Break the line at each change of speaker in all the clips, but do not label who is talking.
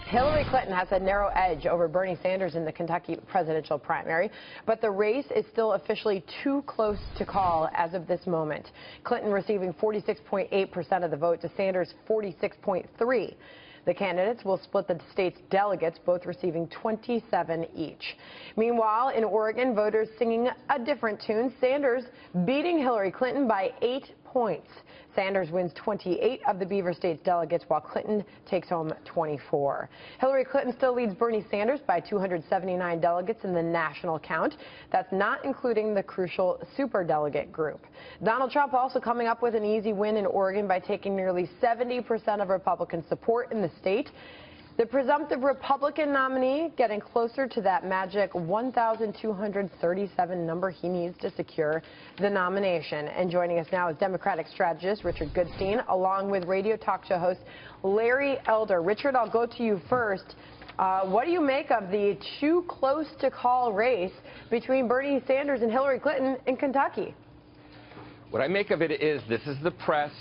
Hillary Clinton has a narrow edge over Bernie Sanders in the Kentucky presidential primary, but the race is still officially too close to call as of this moment. Clinton receiving 46.8% of the vote to Sanders' 46.3%. The candidates will split the state's delegates, both receiving 27 each. Meanwhile, in Oregon, voters singing a different tune. Sanders beating Hillary Clinton by 8 points. Sanders wins 28 of the Beaver State's delegates, while Clinton takes home 24. Hillary Clinton still leads Bernie Sanders by 279 delegates in the national count. That's not including the crucial superdelegate group. Donald Trump also coming up with an easy win in Oregon by taking nearly 70% of Republican support in the state. The presumptive Republican nominee getting closer to that magic 1,237 number he needs to secure the nomination. And joining us now is Democratic strategist Richard Goodstein, along with radio talk show host Larry Elder. Richard, I'll go to you first. What do you make of the too close to call race between Bernie Sanders and Hillary Clinton in Kentucky?
What I make of it is this is the press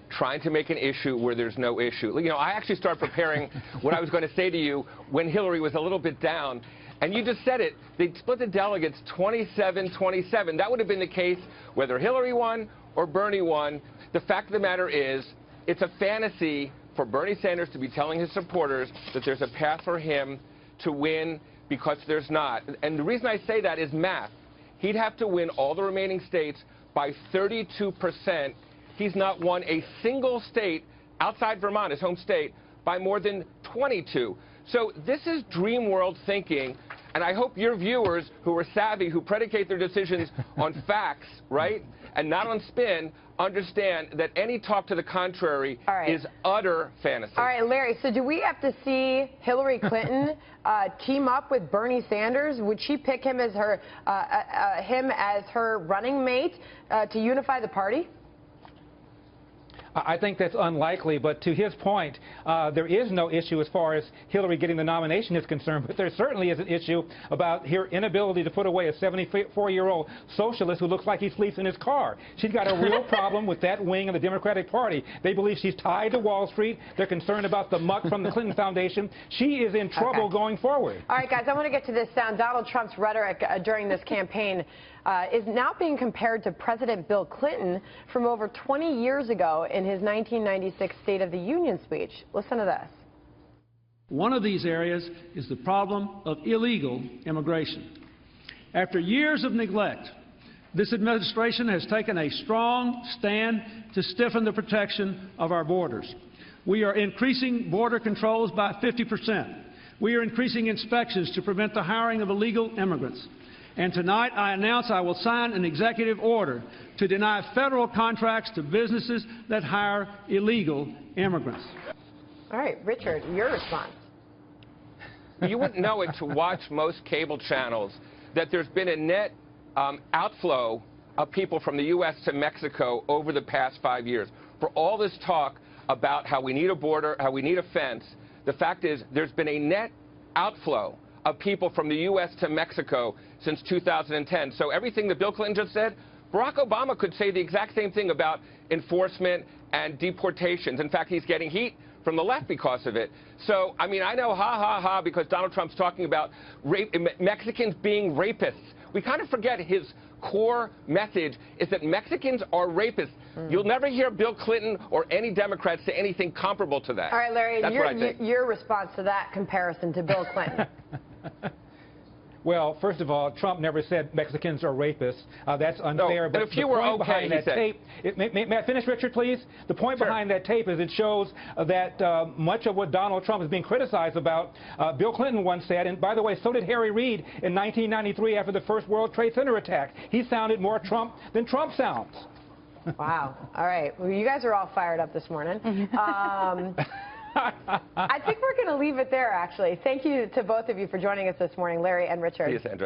trying to make an issue where there's no issue. You know, I actually started preparing what I was going to say to you when Hillary was a little bit down. And you just said it. They split the delegates 27-27. That would have been the case whether Hillary won or Bernie won. The fact of the matter is it's a fantasy for Bernie Sanders to be telling his supporters that there's a path for him to win, because there's not. And the reason I say that is math. He'd have to win all the remaining states by 32%. He's not won a single state outside Vermont, his home state, by more than 22. So this is dream world thinking, and I hope your viewers who are savvy, who predicate their decisions on facts, right, and not on spin, understand that any talk to the contrary is utter fantasy. All
right, Larry, so do we have to see Hillary Clinton team up with Bernie Sanders? Would she pick him as her running mate to unify the party?
I think that's unlikely, but to his point, there is no issue as far as Hillary getting the nomination is concerned, but there certainly is an issue about her inability to put away a 74-year-old socialist who looks like he sleeps in his car. She's got a real problem with that wing of the Democratic Party. They believe she's tied to Wall Street. They're concerned about the muck from the Clinton Foundation. She is in trouble going forward.
All right, guys, I want to get to this sound. Donald Trump's rhetoric during this campaign is now being compared to President Bill Clinton from over 20 years ago in his 1996 State of the Union speech. Listen to this.
One of these areas is the problem of illegal immigration. After years of neglect, this administration has taken a strong stand to stiffen the protection of our borders. We are increasing border controls by 50%. We are increasing inspections to prevent the hiring of illegal immigrants. And tonight I announce I will sign an executive order to deny federal contracts to businesses that hire illegal immigrants.
All right, Richard, your response.
You wouldn't know it to watch most cable channels that there's been a net outflow of people from the U.S. to Mexico over the past 5 years. For all this talk about how we need a border, how we need a fence, the fact is there's been a net outflow of people from the U.S. to Mexico since 2010. So everything that Bill Clinton just said, Barack Obama could say the exact same thing about enforcement and deportations. In fact, he's getting heat from the left because of it. So, I mean, I know, ha, ha, ha, because Donald Trump's talking about Mexicans being rapists. We kind of forget his core message is that Mexicans are rapists. You'll never hear Bill Clinton or any Democrat say anything comparable to that.
All right, Larry,
That's
your response to that comparison to Bill Clinton.
Well, first of all, Trump never said Mexicans are rapists. That's unfair.
No,
but
if you were okay, he said.
May I finish, Richard, please? The point behind that tape is it shows that much of what Donald Trump is being criticized about, Bill Clinton once said, and by the way, so did Harry Reid in 1993 after the first World Trade Center attack. He sounded more Trump than Trump sounds.
Wow. All right. Well, you guys are all fired up this morning. I think we're going to leave it there, actually. Thank you to both of you for joining us this morning, Larry and Richard.
See you, Sandra.